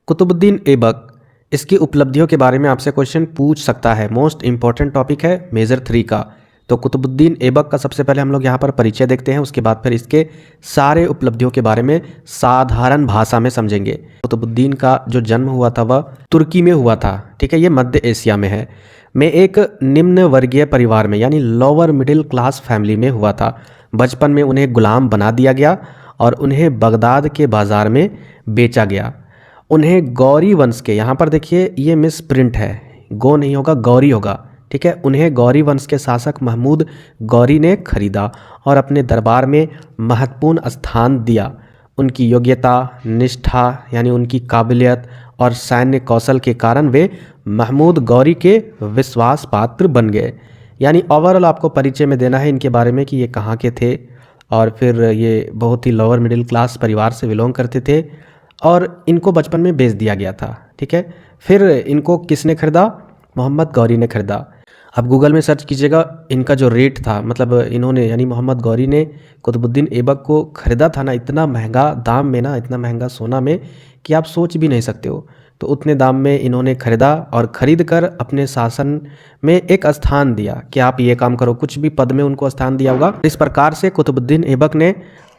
कुतुबुद्दीन ऐबक, इसकी उपलब्धियों के बारे में आपसे क्वेश्चन पूछ सकता है। मोस्ट इंपॉर्टेंट टॉपिक है मेजर 3 का। तो कुतुबुद्दीन ऐबक का सबसे पहले हम लोग यहाँ पर परिचय देखते हैं, उसके बाद फिर इसके सारे उपलब्धियों के बारे में साधारण भाषा में समझेंगे। कुतुबुद्दीन का जो जन्म हुआ था वह तुर्की में हुआ था, ठीक है, ये मध्य एशिया में है। में एक निम्न वर्गीय परिवार में यानी लोअर मिडिल क्लास फैमिली में हुआ था। बचपन में उन्हें गुलाम बना दिया गया और उन्हें बगदाद के बाज़ार में बेचा गया। उन्हें गौरी वंश के, यहाँ पर देखिए ये मिस प्रिंट है, गो नहीं होगा गौरी होगा, ठीक है। उन्हें गौरी वंश के शासक महमूद गौरी ने खरीदा और अपने दरबार में महत्वपूर्ण स्थान दिया। उनकी योग्यता, निष्ठा यानी उनकी काबिलियत और सैन्य कौशल के कारण वे महमूद गौरी के विश्वास पात्र बन गए। यानी ओवरऑल आपको परिचय में देना है इनके बारे में कि ये कहाँ के थे और फिर ये बहुत ही लोअर मिडिल क्लास परिवार से बिलोंग करते थे और इनको बचपन में बेच दिया गया था, ठीक है। फिर इनको किसने खरीदा? मोहम्मद गौरी ने खरीदा। अब गूगल में सर्च कीजिएगा इनका जो रेट था, मतलब इन्होंने यानी मोहम्मद गौरी ने कुतुबुद्दीन ऐबक को खरीदा था ना, इतना महंगा दाम में ना, इतना महंगा सोना में कि आप सोच भी नहीं सकते हो। तो उतने दाम में इन्होंने खरीदा और ख़रीद कर अपने शासन में एक स्थान दिया कि आप ये काम करो, कुछ भी पद में उनको स्थान दिया होगा। इस प्रकार से कुतुबुद्दीन ऐबक ने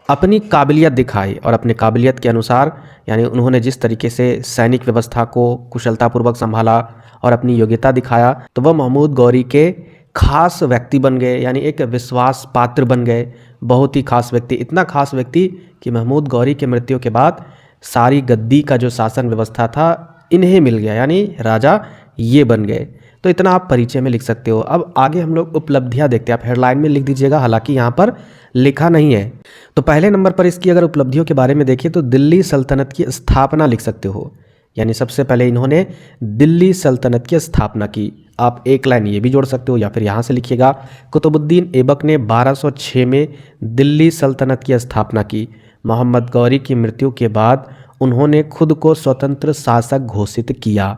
अपनी काबिलियत दिखाई और अपने काबिलियत के अनुसार यानी उन्होंने जिस तरीके से सैनिक व्यवस्था को कुशलतापूर्वक संभाला और अपनी योग्यता दिखाया, तो वह महमूद गौरी के खास व्यक्ति बन गए, यानी एक विश्वास पात्र बन गए। बहुत ही खास व्यक्ति, इतना खास व्यक्ति कि महमूद गौरी के मृत्यु के बाद सारी गद्दी का जो शासन व्यवस्था था इन्हें मिल गया, यानी राजा ये बन गए। तो इतना आप परिचय में लिख सकते हो। अब आगे हम लोग उपलब्धियां देखते हैं। आप हेडलाइन में लिख दीजिएगा, हालांकि यहाँ पर लिखा नहीं है। तो पहले नंबर पर इसकी अगर उपलब्धियों के बारे में देखिए तो दिल्ली सल्तनत की स्थापना लिख सकते हो, यानी सबसे पहले इन्होंने दिल्ली सल्तनत की स्थापना की। आप एक लाइन ये भी जोड़ सकते हो या फिर यहाँ से लिखिएगा, कुतुबुद्दीन ऐबक ने 1206 में दिल्ली सल्तनत की स्थापना की। मोहम्मद गौरी की मृत्यु के बाद उन्होंने खुद को स्वतंत्र शासक घोषित किया।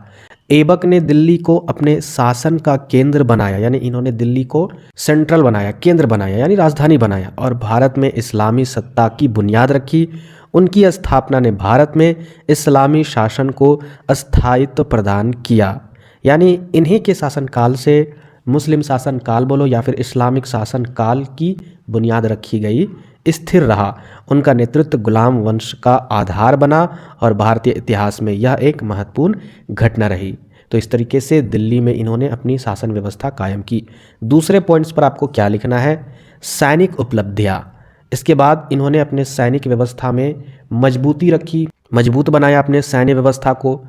ऐबक ने दिल्ली को अपने शासन का केंद्र बनाया, यानी इन्होंने दिल्ली को सेंट्रल बनाया, केंद्र बनाया, यानी राजधानी बनाया और भारत में इस्लामी सत्ता की बुनियाद रखी। उनकी स्थापना ने भारत में इस्लामी शासन को स्थायित्व प्रदान किया। यानी इन्हीं के शासनकाल से मुस्लिम शासनकाल बोलो या फिर इस्लामिक शासनकाल की बुनियाद रखी गई, स्थिर रहा। उनका नेतृत्व गुलाम वंश का आधार बना और भारतीय इतिहास में यह एक महत्वपूर्ण घटना रही। तो इस तरीके से दिल्ली में इन्होंने अपनी शासन व्यवस्था कायम की। दूसरे पॉइंट्स पर आपको क्या लिखना है? सैनिक उपलब्धियाँ। इसके बाद इन्होंने अपने सैनिक व्यवस्था में मजबूती रखी, मजबूत बनाया अपने सैन्य व्यवस्था को।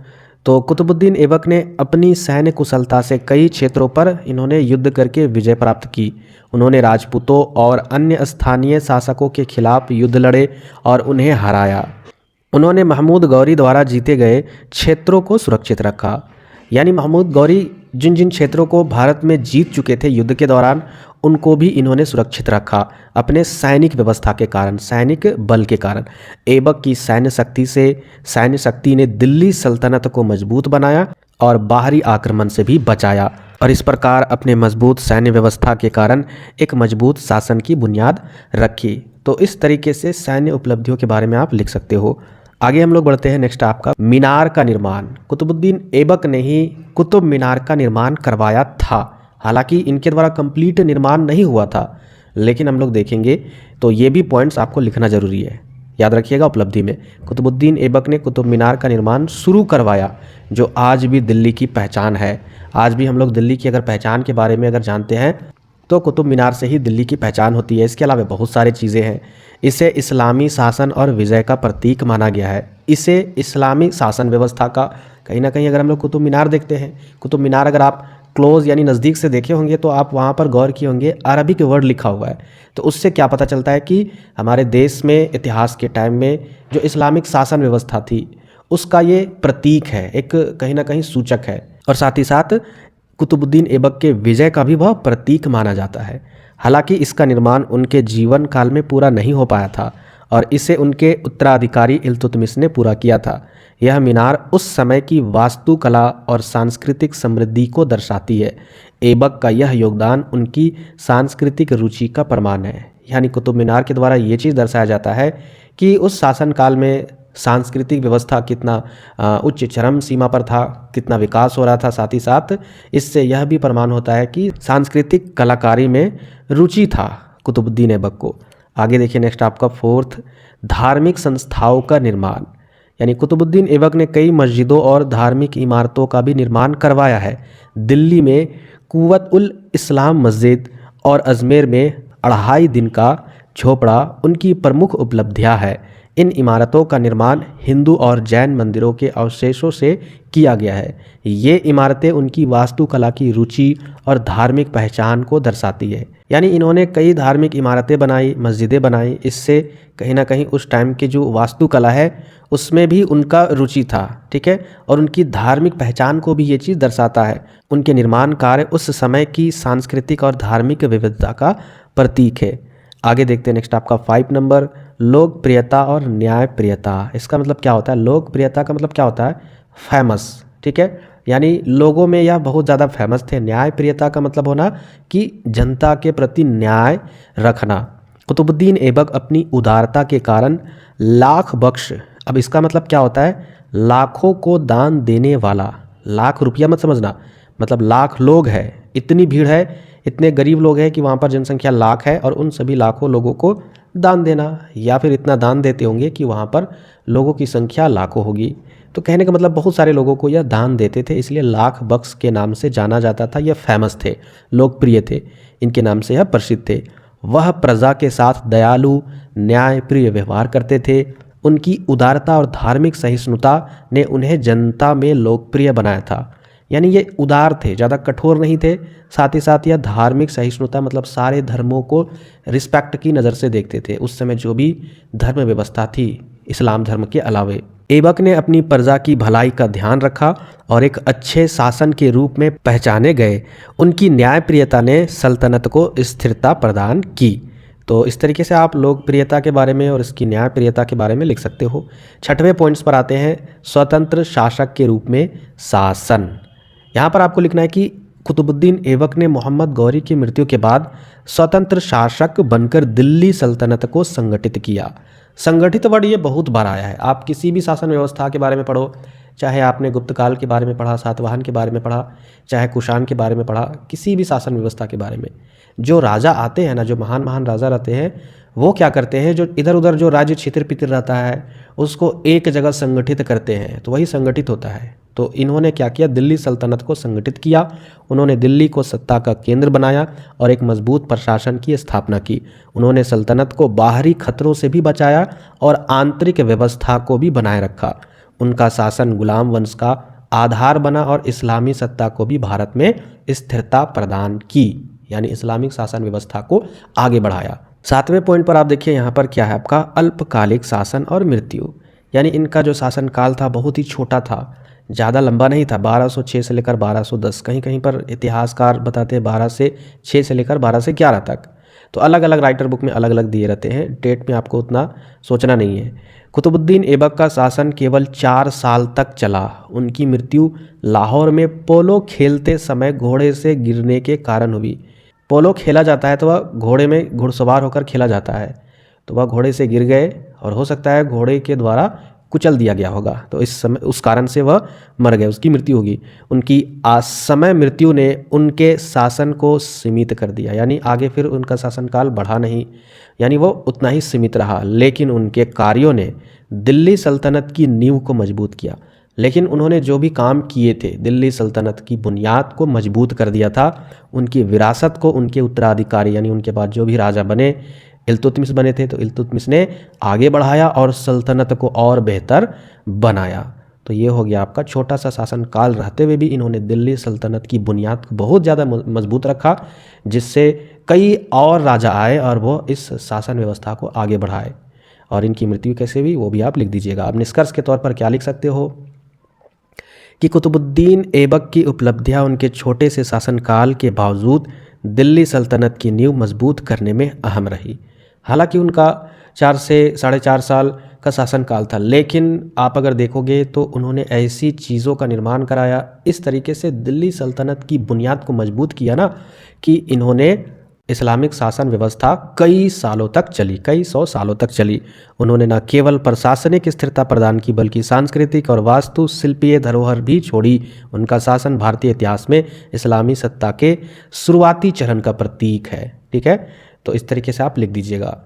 तो कुतुबुद्दीन ऐबक ने अपनी सैन्य कुशलता से कई क्षेत्रों पर इन्होंने युद्ध करके विजय प्राप्त की। उन्होंने राजपूतों और अन्य स्थानीय शासकों के खिलाफ युद्ध लड़े और उन्हें हराया। उन्होंने महमूद गौरी द्वारा जीते गए क्षेत्रों को सुरक्षित रखा। यानी महमूद गौरी जिन जिन क्षेत्रों को भारत में जीत चुके थे युद्ध के दौरान, उनको भी इन्होंने सुरक्षित रखा अपने सैनिक व्यवस्था के कारण, सैनिक बल के कारण। ऐबक की सैन्य शक्ति ने दिल्ली सल्तनत को मजबूत बनाया और बाहरी आक्रमण से भी बचाया और इस प्रकार अपने मजबूत सैन्य व्यवस्था के कारण एक मजबूत शासन की बुनियाद रखी। तो इस तरीके से सैन्य उपलब्धियों के बारे में आप लिख सकते हो। आगे हम लोग बढ़ते हैं। नेक्स्ट आपका मीनार का निर्माण। कुतुबुद्दीन ऐबक ने ही कुतुब मीनार का निर्माण करवाया था। हालांकि इनके द्वारा कंप्लीट निर्माण नहीं हुआ था, लेकिन हम लोग देखेंगे तो ये भी पॉइंट्स आपको लिखना जरूरी है। याद रखिएगा उपलब्धि में कुतुबुद्दीन ऐबक ने कुतुब मीनार का निर्माण शुरू करवाया, जो आज भी दिल्ली की पहचान है। आज भी हम लोग दिल्ली की अगर पहचान के बारे में अगर जानते हैं तो कुतुब मीनार से ही दिल्ली की पहचान होती है। इसके अलावा बहुत सारी चीज़ें हैं। इसे इस्लामी शासन और विजय का प्रतीक माना गया है। इसे इस्लामी शासन व्यवस्था का कहीं ना कहीं अगर हम लोग कुतुब मीनार देखते हैं, कुतुब मीनार अगर आप क्लोज यानी नज़दीक से देखे होंगे तो आप वहाँ पर गौर किए होंगे अरबिक वर्ड लिखा हुआ है। तो उससे क्या पता चलता है कि हमारे देश में इतिहास के टाइम में जो इस्लामिक शासन व्यवस्था थी उसका ये प्रतीक है, एक कहीं ना कहीं सूचक है और साथ ही साथ कुतुबुद्दीन ऐबक के विजय का भी वह प्रतीक माना जाता है। हालांकि इसका निर्माण उनके जीवन काल में पूरा नहीं हो पाया था और इसे उनके उत्तराधिकारी इल्तुतमिश ने पूरा किया था। यह मीनार उस समय की वास्तुकला और सांस्कृतिक समृद्धि को दर्शाती है। ऐबक का यह योगदान उनकी सांस्कृतिक रुचि का प्रमाण है। यानी कुतुब मीनार के द्वारा ये चीज़ दर्शाया जाता है कि उस शासनकाल में सांस्कृतिक व्यवस्था कितना उच्च चरम सीमा पर था, कितना विकास हो रहा था। साथ ही साथ इससे यह भी प्रमाण होता है कि सांस्कृतिक कलाकारी में रुचि था कुतुबुद्दीन ऐबक को। आगे देखिए नेक्स्ट आपका फोर्थ, धार्मिक संस्थाओं का निर्माण। यानी कुतुबुद्दीन ऐबक ने कई मस्जिदों और धार्मिक इमारतों का भी निर्माण करवाया है। दिल्ली में कुव्वत उल इस्लाम मस्जिद और अजमेर में 2.5 दिन का झोपड़ा उनकी प्रमुख उपलब्धियां है। इन इमारतों का निर्माण हिंदू और जैन मंदिरों के अवशेषों से किया गया है। ये इमारतें उनकी वास्तुकला की रुचि और धार्मिक पहचान को दर्शाती है। यानी इन्होंने कई धार्मिक इमारतें बनाई, मस्जिदें बनाई। इससे कहीं ना कहीं उस टाइम की जो वास्तुकला है उसमें भी उनका रुचि था, ठीक है, और उनकी धार्मिक पहचान को भी ये चीज़ दर्शाता है। उनके निर्माण कार्य उस समय की सांस्कृतिक और धार्मिक विविधता का प्रतीक है। आगे देखते हैं नेक्स्ट आपका 5 नंबर, लोकप्रियता और न्यायप्रियता। इसका मतलब क्या होता है? लोकप्रियता का मतलब क्या होता है? फेमस, ठीक है, यानी लोगों में यह बहुत ज़्यादा फेमस थे। न्यायप्रियता का मतलब होना कि जनता के प्रति न्याय रखना। कुतुबुद्दीन ऐबक अपनी उदारता के कारण लाख बख्श, अब इसका मतलब क्या होता है? लाखों को दान देने वाला। लाख रुपया मत समझना, मतलब लाख लोग हैं, इतनी भीड़ है, इतने गरीब लोग हैं कि वहाँ पर जनसंख्या लाख है, और उन सभी लाखों लोगों को दान देना, या फिर इतना दान देते होंगे कि वहाँ पर लोगों की संख्या लाखों होगी। तो कहने का मतलब बहुत सारे लोगों को यह दान देते थे, इसलिए लाख बख्श के नाम से जाना जाता था। यह फेमस थे, लोकप्रिय थे, इनके नाम से यह प्रसिद्ध थे। वह प्रजा के साथ दयालु, न्यायप्रिय व्यवहार करते थे। उनकी उदारता और धार्मिक सहिष्णुता ने उन्हें जनता में लोकप्रिय बनाया था। यानी ये उदार थे, ज़्यादा कठोर नहीं थे। साथ ही साथ यह धार्मिक सहिष्णुता मतलब सारे धर्मों को रिस्पेक्ट की नज़र से देखते थे। उस समय जो भी धर्म व्यवस्था थी इस्लाम धर्म के अलावे। ऐबक ने अपनी प्रजा की भलाई का ध्यान रखा और एक अच्छे शासन के रूप में पहचाने गए। उनकी न्यायप्रियता ने सल्तनत को स्थिरता प्रदान की। तो इस तरीके से आप लोकप्रियता के बारे में और इसकी न्यायप्रियता के बारे में लिख सकते हो। 6वें पॉइंट्स पर आते हैं, स्वतंत्र शासक के रूप में शासन। यहाँ पर आपको लिखना है कि कुतुबुद्दीन ऐबक ने मोहम्मद गौरी की मृत्यु के बाद स्वतंत्र शासक बनकर दिल्ली सल्तनत को संगठित किया। संगठित वर्ड ये बहुत बार आया है। आप किसी भी शासन व्यवस्था के बारे में पढ़ो, चाहे आपने गुप्त काल के बारे में पढ़ा, सातवाहन के बारे में पढ़ा, चाहे कुषाण के बारे में पढ़ा, किसी भी शासन व्यवस्था के बारे में, जो राजा आते हैं ना, जो महान महान राजा रहते हैं, वो क्या करते हैं, जो इधर उधर जो राज्य छितिर पितिर रहता है उसको एक जगह संगठित करते हैं, तो वही संगठित होता है। तो इन्होंने क्या किया? दिल्ली सल्तनत को संगठित किया। उन्होंने दिल्ली को सत्ता का केंद्र बनाया और एक मजबूत प्रशासन की स्थापना की। उन्होंने सल्तनत को बाहरी खतरों से भी बचाया और आंतरिक व्यवस्था को भी बनाए रखा। उनका शासन गुलाम वंश का आधार बना और इस्लामी सत्ता को भी भारत में स्थिरता प्रदान की, यानी इस्लामिक शासन व्यवस्था को आगे बढ़ाया। 7वें पॉइंट पर आप देखिए, यहाँ पर क्या है आपका? अल्पकालिक शासन और मृत्यु। यानी इनका जो शासनकाल था बहुत ही छोटा था, ज़्यादा लंबा नहीं था। 1206 से लेकर 1210, कहीं कहीं पर इतिहासकार बताते हैं 1206 से लेकर 1211 तक। तो अलग अलग राइटर बुक में अलग अलग दिए रहते हैं, डेट में आपको उतना सोचना नहीं है। कुतुबुद्दीन ऐबक का शासन केवल 4 साल तक चला। उनकी मृत्यु लाहौर में पोलो खेलते समय घोड़े से गिरने के कारण हुई। पोलो खेला जाता है तो वह घोड़े में घुड़सवार होकर खेला जाता है, तो वह घोड़े से गिर गए और हो सकता है घोड़े के द्वारा कुचल दिया गया होगा, तो इस समय उस कारण से वह मर गए, उसकी मृत्यु होगी। उनकी असमय मृत्यु ने उनके शासन को सीमित कर दिया, यानी आगे फिर उनका शासनकाल बढ़ा नहीं, यानी वो उतना ही सीमित रहा। लेकिन उनके कार्यों ने दिल्ली सल्तनत की नींव को मजबूत किया। लेकिन उन्होंने जो भी काम किए थे, दिल्ली सल्तनत की बुनियाद को मजबूत कर दिया था। उनकी विरासत को उनके उत्तराधिकारी यानी उनके बाद जो भी राजा बने, इल्तुतमिश बने थे, तो इल्तुतमिश ने आगे बढ़ाया और सल्तनत को और बेहतर बनाया। तो ये हो गया आपका छोटा सा शासनकाल रहते हुए भी इन्होंने दिल्ली सल्तनत की बुनियाद को बहुत ज़्यादा मजबूत रखा, जिससे कई और राजा आए और वो इस शासन व्यवस्था को आगे बढ़ाए। और इनकी मृत्यु कैसे हुई वो भी आप लिख दीजिएगा। अब निष्कर्ष के तौर पर क्या लिख सकते हो कि कुतुबुद्दीन ऐबक की उपलब्धियां उनके छोटे से शासनकाल के बावजूद दिल्ली सल्तनत की नींव मजबूत करने में अहम रही। हालांकि उनका 4 से 4.5 साल का शासनकाल था, लेकिन आप अगर देखोगे तो उन्होंने ऐसी चीज़ों का निर्माण कराया, इस तरीके से दिल्ली सल्तनत की बुनियाद को मजबूत किया ना, कि इन्होंने इस्लामिक शासन व्यवस्था कई सालों तक चली, कई 100 सालों तक चली। उन्होंने न केवल प्रशासनिक स्थिरता प्रदान की बल्कि सांस्कृतिक और वास्तुशिल्पीय धरोहर भी छोड़ी। उनका शासन भारतीय इतिहास में इस्लामी सत्ता के शुरुआती चरण का प्रतीक है। ठीक है, तो इस तरीके से आप लिख दीजिएगा।